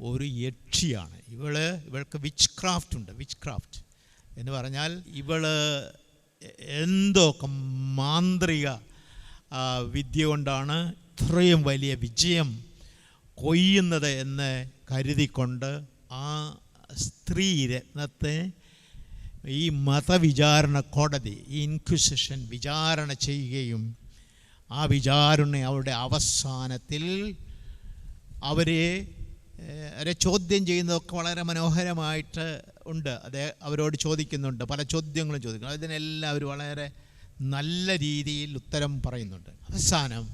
ഒരു യക്ഷിയാണ്, ഇവൾക്ക് വിച്ച് ക്രാഫ്റ്റ് എന്ന് പറഞ്ഞാൽ ഇവള് എന്തൊക്കെ മാന്ത്രിക വിദ്യ കൊണ്ടാണ് ഇത്രയും വലിയ വിജയം കൊയ്യുന്നത് എന്ന് കരുതിക്കൊണ്ട് ആ സ്ത്രീ രത്നത്തെ ഈ മതവിചാരണ കോടതി, ഈ ഇൻക്വിസിഷൻ വിചാരണ ചെയ്യുകയും ആ വിചാരണ അവരുടെ അവസാനത്തിൽ അവരെ ചോദ്യം ചെയ്യുന്നതൊക്കെ വളരെ മനോഹരമായിട്ട് ഉണ്ട്. അവരോട് ചോദിക്കുന്നുണ്ട്, പല ചോദ്യങ്ങളും ചോദിക്കുന്നു. അതിനെല്ലാം അവർ വളരെ നല്ല രീതിയിൽ ഉത്തരം പറയുന്നുണ്ട്. അവസാനം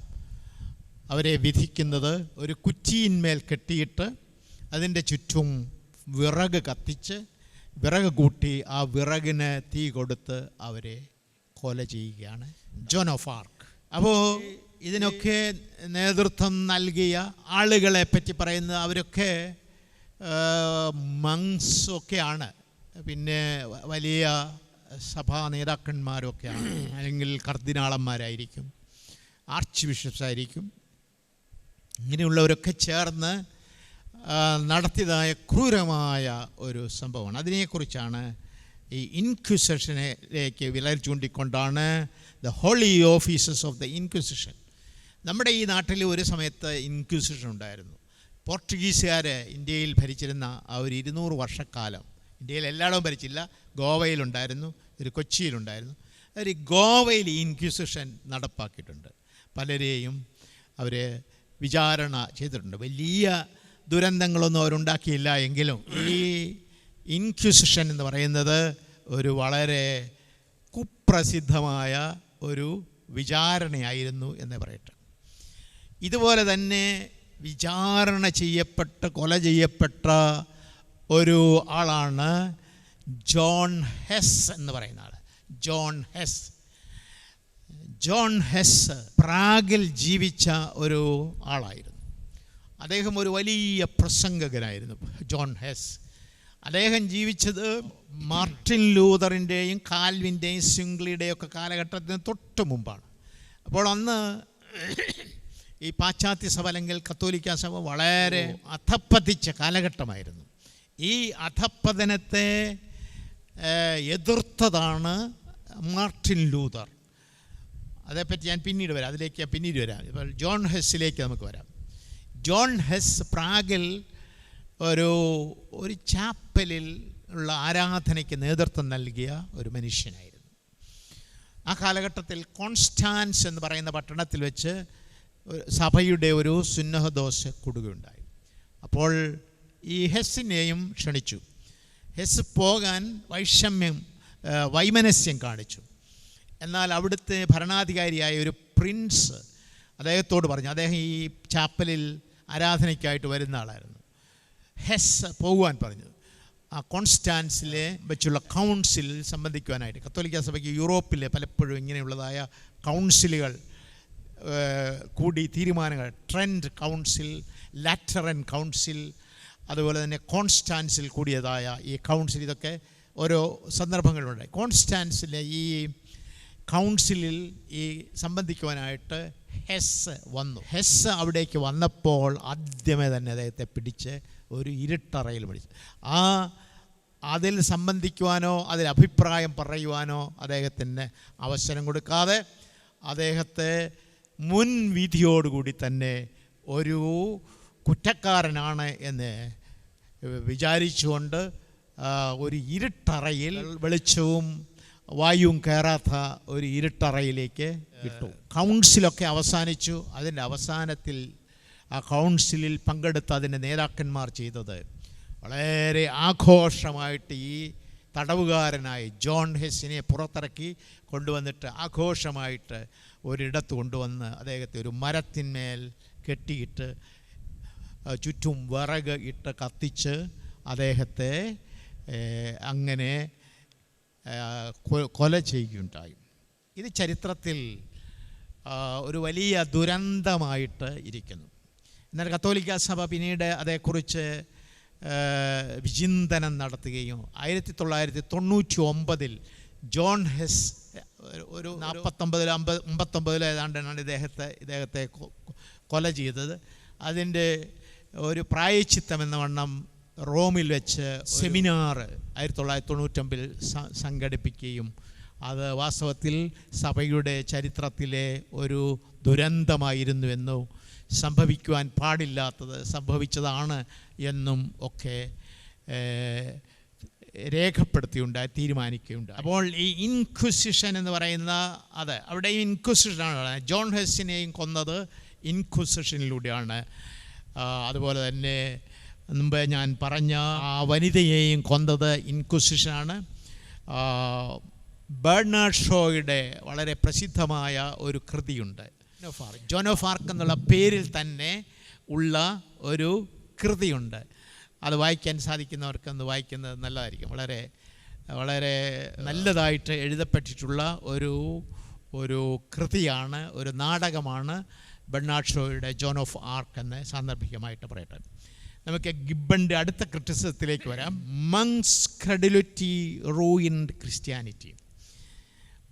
അവരെ വിധിക്കുന്നത് ഒരു കുറ്റിയിന്മേൽ കെട്ടിയിട്ട് അതിൻ്റെ ചുറ്റും വിറക് കത്തിച്ച് വിറക് കൂട്ടി ആ വിറകിന് തീ കൊടുത്ത് അവരെ കൊല ചെയ്യുകയാണ് ജോൻ ഓഫ് ആർക്ക്. അപ്പോൾ ഇതിനൊക്കെ നേതൃത്വം നൽകിയ ആളുകളെ പറ്റി പറയുന്നത് അവരൊക്കെ മങ്സ് ഒക്കെയാണ്, പിന്നെ വലിയ സഭാ നേതാക്കന്മാരൊക്കെയാണ്, അല്ലെങ്കിൽ കർദിനാളന്മാരായിരിക്കും, ആർച്ച് ബിഷപ്സ് ആയിരിക്കും. ഇങ്ങനെയുള്ളവരൊക്കെ ചേർന്ന് നടത്തിയതായ ക്രൂരമായ ഒരു സംഭവമാണ്. അതിനെക്കുറിച്ചാണ് ഈ ഇൻക്വിസിഷനിലേക്ക് വിരൽ ചൂണ്ടിക്കൊണ്ടാണ് the Holy Offices of the Inquisition. നമ്മുടെ ഈ നാട്ടിൽ ഒരു സമയത്ത് ഇൻക്വിസിഷൻ ഉണ്ടായിരുന്നു. പോർച്ചുഗീസുകാർ ഇന്ത്യയിൽ ഭരിച്ചിരുന്ന ആ ഒരു 200 വർഷക്കാലം, ഇന്ത്യയിൽ എല്ലായിടവും ഭരിച്ചില്ല, ഗോവയിലുണ്ടായിരുന്നു, ഒരു കൊച്ചിയിലുണ്ടായിരുന്നു. ഒരു ഗോവയിൽ ഇൻക്വിസിഷൻ നടപ്പാക്കിയിട്ടുണ്ട്. പലരെയും അവർ വിചാരണ ചെയ്തിട്ടുണ്ട്. വലിയ ദുരന്തങ്ങളൊന്നും അവരുണ്ടാക്കിയില്ല എങ്കിലും ഈ ഇൻക്വിസിഷൻ എന്ന് പറയുന്നത് ഒരു വളരെ കുപ്രസിദ്ധമായ ഒരു വിചാരണയായിരുന്നു എന്ന് പറയട്ടെ. ഇതുപോലെ തന്നെ വിചാരണ ചെയ്യപ്പെട്ട കൊല ചെയ്യപ്പെട്ട ഒരു ആളാണ് ജോൺ ഹെസ് എന്ന് പറയുന്ന ആൾ. ജോൺ ഹെസ് പ്രാഗിൽ ജീവിച്ച ഒരു ആളായിരുന്നു. അദ്ദേഹം ഒരു വലിയ പ്രസംഗകനായിരുന്നു ജോൺ ഹെസ്. അദ്ദേഹം ജീവിച്ചത് മാർട്ടിൻ ലൂതറിൻ്റെയും കാൽവിൻ്റെയും സ്വിംഗ്ലിയുടെയും ഒക്കെ കാലഘട്ടത്തിന് തൊട്ട് മുമ്പാണ്. അപ്പോൾ അന്ന് ഈ പാശ്ചാത്യ സഭ അല്ലെങ്കിൽ കത്തോലിക്ക സഭ വളരെ അധപ്പതിച്ച കാലഘട്ടമായിരുന്നു. ഈ അധപ്പതനത്തെ എതിർത്തതാണ് മാർട്ടിൻ ലൂതർ. അതേപ്പറ്റി ഞാൻ പിന്നീട് വരാം. ഇപ്പോൾ ജോൺ ഹെസ്സിലേക്ക് നമുക്ക് വരാം. ജോൺ ഹെസ് പ്രാഗിൽ ഒരു ചാപ്പലിൽ ഉള്ള ആരാധനയ്ക്ക് നേതൃത്വം നൽകിയ ഒരു മനുഷ്യനായിരുന്നു. ആ കാലഘട്ടത്തിൽ കോൺസ്റ്റാൻസ് എന്ന് പറയുന്ന പട്ടണത്തിൽ വെച്ച് സഭയുടെ ഒരു സുന്നഹദോസ് കൂടുകയുണ്ടായി. അപ്പോൾ ഈ ഹെസ്സിനെയും ക്ഷണിച്ചു. ഹെസ് പോകാൻ വൈമനസ്യം കാണിച്ചു. എന്നാൽ അവിടുത്തെ ഭരണാധികാരിയായ ഒരു പ്രിൻസ് അദ്ദേഹത്തോട് പറഞ്ഞു, അദ്ദേഹം ഈ ചാപ്പലിൽ ആരാധനയ്ക്കായിട്ട് വരുന്ന ആളായിരുന്നു. ഹെസ് പോകുവാൻ പറഞ്ഞു. ആ കോൺസ്റ്റാൻസിലെ വെച്ചുള്ള കൗൺസിൽ സംബന്ധിക്കുവാനായിട്ട്. കത്തോലിക്ക സഭയ്ക്ക് യൂറോപ്പിലെ പലപ്പോഴും ഇങ്ങനെയുള്ളതായ കൗൺസിലുകൾ കൂടി തീരുമാനങ്ങൾ, ട്രെൻഡ് കൗൺസിൽ, ലാറ്ററൻ കൗൺസിൽ, അതുപോലെ തന്നെ കോൺസ്റ്റാൻസിൽ കൂടിയതായ ഈ കൗൺസിൽ, ഇതൊക്കെ ഓരോ സന്ദർഭങ്ങളുണ്ടായി. കോൺസ്റ്റാൻസിലെ ഈ കൗൺസിലിൽ ഈ സംബന്ധിക്കുവാനായിട്ട് ഹെസ് വന്നു. ഹെസ് അവിടേക്ക് വന്നപ്പോൾ ആദ്യമേ തന്നെ അദ്ദേഹത്തെ പിടിച്ച് ഒരു ഇരുട്ടറയിൽ പിടിച്ചു. അതിൽ സംബന്ധിക്കുവാനോ അതിൽ അഭിപ്രായം പറയുവാനോ അദ്ദേഹത്തിന് അവസരം കൊടുക്കാതെ അദ്ദേഹത്തെ മുൻവിധിയോടുകൂടി തന്നെ ഒരു കുറ്റക്കാരനാണ് എന്ന് വിചാരിച്ചുകൊണ്ട് ഒരു ഇരുട്ടറയിൽ, വെളിച്ചവും വായുവും കയറാത്ത ഒരു ഇരുട്ടറയിലേക്ക് വിട്ടു. കൗൺസിലൊക്കെ അവസാനിച്ചു. അതിൻ്റെ അവസാനത്തിൽ ആ കൗൺസിലിൽ പങ്കെടുത്ത അതിൻ്റെ നേതാക്കന്മാർ ചെയ്തത് വളരെ ആഘോഷമായിട്ട് ഈ തടവുകാരനായി ജോൺ ഹെസ്സിനെ പുറത്തിറക്കി കൊണ്ടുവന്നിട്ട് ആഘോഷമായിട്ട് ഒരിടത്ത് കൊണ്ടുവന്ന് അദ്ദേഹത്തെ ഒരു മരത്തിന്മേൽ കെട്ടിയിട്ട് ചുറ്റും വിറക് ഇട്ട് കത്തിച്ച് അദ്ദേഹത്തെ അങ്ങനെ കൊല ചെയ്യുകയുണ്ടായി. ഇത് ചരിത്രത്തിൽ ഒരു വലിയ ദുരന്തമായിട്ട് ഇരിക്കുന്നു. എന്നാൽ കത്തോലിക്ക സഭ പിന്നീട് അതേക്കുറിച്ച് വിചിന്തനം നടത്തുകയും 1999 ജോൺ ഹെസ് ഒരു 49 ഏതാണ്ടാണ് ഇദ്ദേഹത്തെ കൊല ചെയ്തത്. അതിൻ്റെ ഒരു പ്രായശ്ചിത്തം എന്ന വണ്ണം റോമിൽ വെച്ച് സെമിനാർ 1999 സംഘടിപ്പിക്കുകയും അത് വാസ്തവത്തിൽ സഭയുടെ ചരിത്രത്തിലെ ഒരു ദുരന്തമായിരുന്നുവെന്നോ സംഭവിക്കുവാൻ പാടില്ലാത്തത് സംഭവിച്ചതാണ് എന്നും ഒക്കെ രേഖപ്പെടുത്തിയുണ്ടായി, തീരുമാനിക്കുകയുണ്ടായി. അപ്പോൾ ഈ ഇൻക്വിസിഷൻ എന്ന് പറയുന്ന അവിടെ ഇൻക്വിസിഷനാണ്. ജോൺ ഹെസ്സിനെയും കൊന്നത് ഇൻക്വിസിഷനിലൂടെയാണ്. അതുപോലെ തന്നെ മുമ്പ് ഞാൻ പറഞ്ഞ ആ വനിതയെയും കൊന്നത് ഇൻക്വിസിഷനാണ്. ബെർണാഡ് ഷോയുടെ വളരെ പ്രസിദ്ധമായ ഒരു കൃതിയുണ്ട്, ജോൻ ഓഫ് ആർക്ക് എന്നുള്ള പേരിൽ തന്നെ ഉള്ള ഒരു കൃതിയുണ്ട്. അത് വായിക്കാൻ സാധിക്കുന്നവർക്ക് ഒന്ന് വായിക്കുന്നത് നല്ലതായിരിക്കും. വളരെ വളരെ നല്ലതായിട്ട് എഴുതപ്പെട്ടിട്ടുള്ള ഒരു കൃതിയാണ്, ഒരു നാടകമാണ് ബെർണാഡ് ഷോയുടെ ജോൻ ഓഫ് ആർക്ക് എന്ന് സാന്ദർഭികമായിട്ട് പറയട്ടെ. നമുക്ക് ഗിബ്ബൻ്റെ അടുത്ത ക്രിറ്റിസിസത്തിലേക്ക് വരാം. Monks credulity ruined Christianity.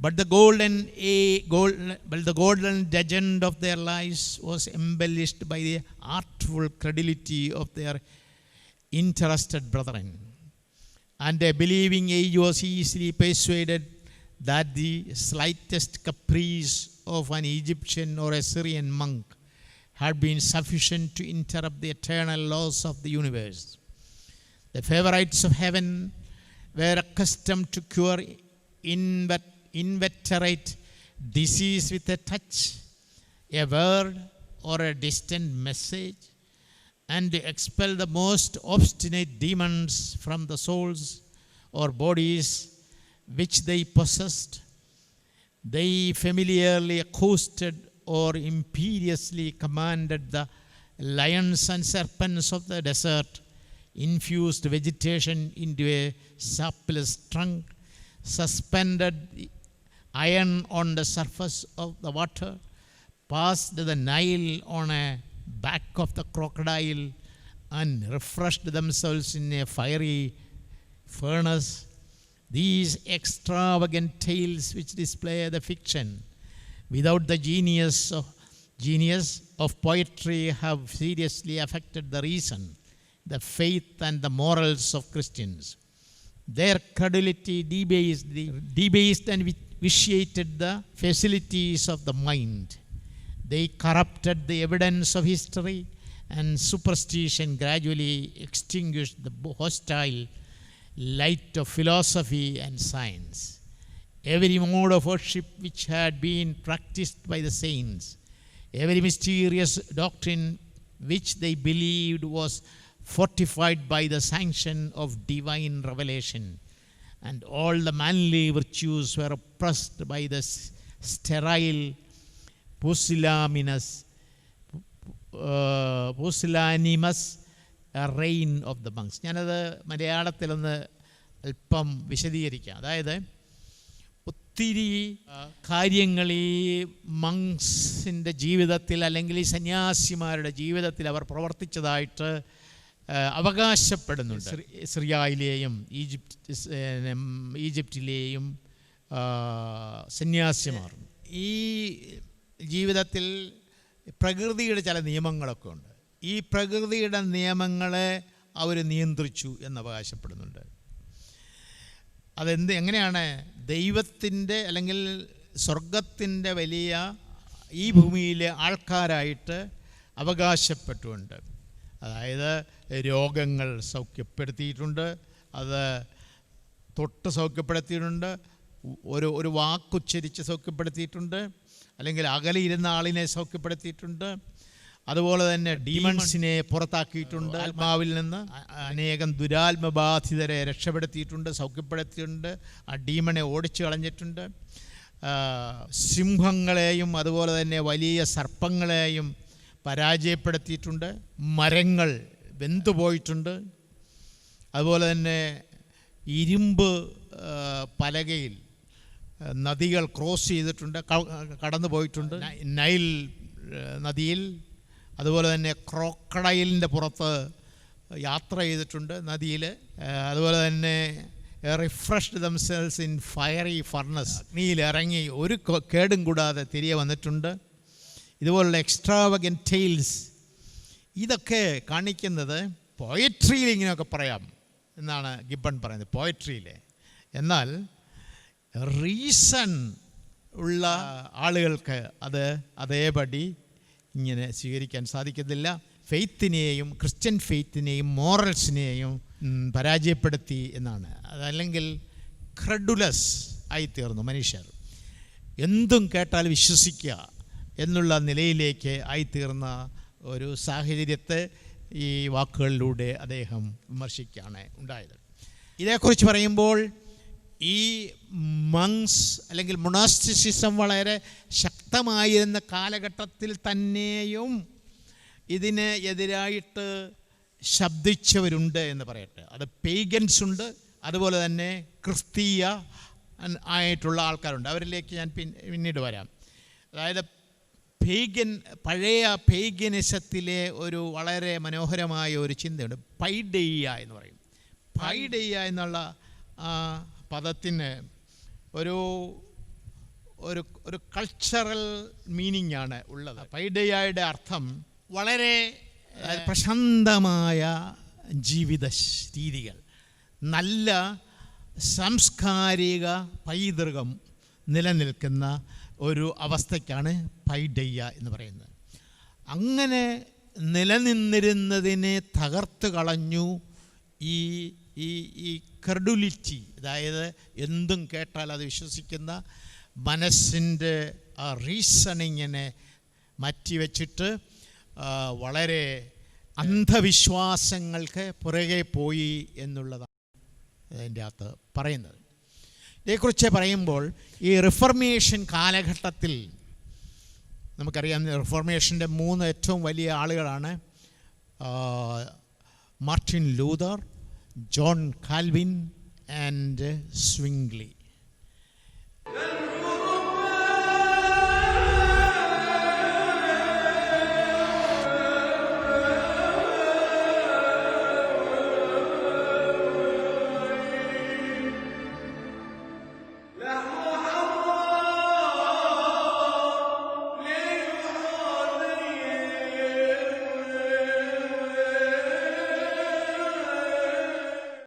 But the golden legend of their lives was embellished by the artful credulity of their interested brethren. And a believing age was easily persuaded that the slightest caprice of an Egyptian or Assyrian monk had been sufficient to interrupt the eternal laws of the universe. The favorites of heaven were accustomed to cure inveterate disease with a touch, a word, or a distant message, and to expel the most obstinate demons from the souls or bodies which they possessed. They familiarly accosted or imperiously commanded the lions and serpents of the desert, infused vegetation into a sapless trunk, suspended iron on the surface of the water, passed the Nile on a back of the crocodile, and refreshed themselves in a fiery furnace. These extravagant tales, which display the fiction without the genius of poetry, have seriously affected the reason, the faith, and the morals of Christians. Their credulity debased and vitiated the facilities of the mind. They corrupted the evidence of history, and superstition gradually extinguished the hostile light of philosophy and science. Every mode of worship which had been practiced by the saints, every mysterious doctrine which they believed was fortified by the sanction of divine revelation, and all the manly virtues were oppressed by the sterile pusillanimous reign of the monks. ഞാനത് മലയാളത്തിലൊന്ന് അല്പം വിശദീകരിക്കാം. അതായത് ഒത്തിരി കാര്യങ്ങൾ ഈ മങ്സിൻ്റെ ജീവിതത്തിൽ അല്ലെങ്കിൽ ഈ സന്യാസിമാരുടെ ജീവിതത്തിൽ അവർ പ്രവർത്തിച്ചതായിട്ട് അവകാശപ്പെടുന്നുണ്ട്. സിറിയയിലെയും ഈജിപ്തിലെയും സന്യാസിമാർ ഈ ജീവിതത്തിൽ പ്രകൃതിയുടെ ചില നിയമങ്ങളൊക്കെ ഉണ്ട്. ഈ പ്രകൃതിയുടെ നിയമങ്ങളെ അവർ നിയന്ത്രിച്ചു എന്ന് അവകാശപ്പെടുന്നുണ്ട്. എങ്ങനെയാണ് ദൈവത്തിൻ്റെ അല്ലെങ്കിൽ സ്വർഗത്തിൻ്റെ വലിയ ഈ ഭൂമിയിലെ ആൾക്കാരായിട്ട് അവകാശപ്പെട്ടുകൊണ്ട്, അതായത് രോഗങ്ങൾ സൗഖ്യപ്പെടുത്തിയിട്ടുണ്ട്, അത് തൊട്ട് സൗഖ്യപ്പെടുത്തിയിട്ടുണ്ട്, ഒരു വാക്കുച്ചരിച്ച് സൗഖ്യപ്പെടുത്തിയിട്ടുണ്ട്, അല്ലെങ്കിൽ അകലെ ഇരുന്ന ആളിനെ സൗഖ്യപ്പെടുത്തിയിട്ടുണ്ട്. അതുപോലെ തന്നെ ഡീമൺസിനെ പുറത്താക്കിയിട്ടുണ്ട്. ആത്മാവിൽ നിന്ന് അനേകം ദുരാത്മബാധിതരെ രക്ഷപ്പെടുത്തിയിട്ടുണ്ട്, സൗഖ്യപ്പെടുത്തിയിട്ടുണ്ട്, ആ ഡീമണെ ഓടിച്ചു കളഞ്ഞിട്ടുണ്ട്. സിംഹങ്ങളെയും അതുപോലെ തന്നെ വലിയ സർപ്പങ്ങളെയും പരാജയപ്പെടുത്തിയിട്ടുണ്ട്. മരങ്ങൾ വെന്തുപോയിട്ടുണ്ട്. അതുപോലെ തന്നെ ഇരുമ്പ് പലകയിൽ നദികൾ ക്രോസ് ചെയ്തിട്ടുണ്ട്, കടന്നു പോയിട്ടുണ്ട് നൈൽ നദിയിൽ. അതുപോലെ തന്നെ ക്രോക്കഡൈലിൻ്റെ പുറത്ത് യാത്ര ചെയ്തിട്ടുണ്ട് നദിയിൽ. അതുപോലെ തന്നെ refreshed themselves in fairy furnace, അഗ്നിയിൽ ഇറങ്ങി ഒരു കേടും കൂടാതെ തിരികെ വന്നിട്ടുണ്ട്. ഇതുപോലുള്ള എക്സ്ട്രാവഗൻ ടെയിൽസ് ഇതൊക്കെ കാണിക്കുന്നത് പോയട്രിയിൽ ഇങ്ങനെയൊക്കെ പറയാം എന്നാണ് ഗിബ്ബൺ പറയുന്നത്, പോയട്രിയിൽ. എന്നാൽ റീസൺ ഉള്ള ആളുകൾക്ക് അത് അതേപടി ഇങ്ങനെ സ്വീകരിക്കാൻ സാധിക്കത്തില്ല. ഫെയ്ത്തിനെയും ക്രിസ്ത്യൻ ഫെയ്ത്തിനെയും മോറൽസിനെയും പരാജയപ്പെടുത്തി എന്നാണ്. അതല്ലെങ്കിൽ ക്രെഡുലസ് ആയിത്തീർന്നു മനുഷ്യർ. എന്തും കേട്ടാൽ വിശ്വസിക്കുക എന്നുള്ള നിലയിലേക്ക് ആയിത്തീർന്ന ഒരു സാഹചര്യത്തെ ഈ വാക്കുകളിലൂടെ അദ്ദേഹം വിമർശിക്കുകയാണ് ഉണ്ടായത്. ഇതേക്കുറിച്ച് പറയുമ്പോൾ ഈ മങ്സ് അല്ലെങ്കിൽ മൊണാസ്റ്റിസിസം വളരെ ശക്തമായിരുന്ന കാലഘട്ടത്തിൽ തന്നെയും ഇതിന് എതിരായിട്ട് ശബ്ദിച്ചവരുണ്ട് എന്ന് പറയട്ടെ. അത് പെയ്ഗൻസ് ഉണ്ട്, അതുപോലെ തന്നെ ക്രിസ്തീയ ആയിട്ടുള്ള ആൾക്കാരുണ്ട്. അവരിലേക്ക് ഞാൻ പിന്നീട് വരാം. അതായത് പഴയ പെയ്ഗനിസത്തിലെ ഒരു വളരെ മനോഹരമായ ഒരു ചിന്തയുണ്ട്, പൈഡെയ്യ എന്ന് പറയും. പൈഡെയ്യ എന്നുള്ള പദത്തിന് ഒരു ഒരു ഒരു കൾച്ചറൽ മീനിങ് ആണ് ഉള്ളത്. പൈഡെയ്യയുടെ അർത്ഥം വളരെ പ്രശാന്തമായ ജീവിത രീതികൾ, നല്ല സാംസ്കാരിക പൈതൃകം നിലനിൽക്കുന്ന ഒരു അവസ്ഥയ്ക്കാണ് പൈഡെയ്യ എന്ന് പറയുന്നത്. അങ്ങനെ നിലനിന്നിരുന്നതിനെ തകർത്ത് കളഞ്ഞു ഈ ഈ ഈ ക്രെഡുലിറ്റി, അതായത് എന്തും കേട്ടാൽ അത് വിശ്വസിക്കുന്ന മനസ്സിൻ്റെ ആ റീസണിങ്ങിനെ മാറ്റിവെച്ചിട്ട് വളരെ അന്ധവിശ്വാസങ്ങൾക്ക് പുറകെ പോയി എന്നുള്ളതാണ് അതിൻ്റെ അകത്ത് പറയുന്നത്. ഇതേക്കുറിച്ച് പറയുമ്പോൾ ഈ റിഫർമേഷൻ കാലഘട്ടത്തിൽ നമുക്കറിയാം, റിഫർമേഷൻ്റെ 3 ഏറ്റവും വലിയ ആളുകളാണ് Martin Luther, John Calvin and Zwingli.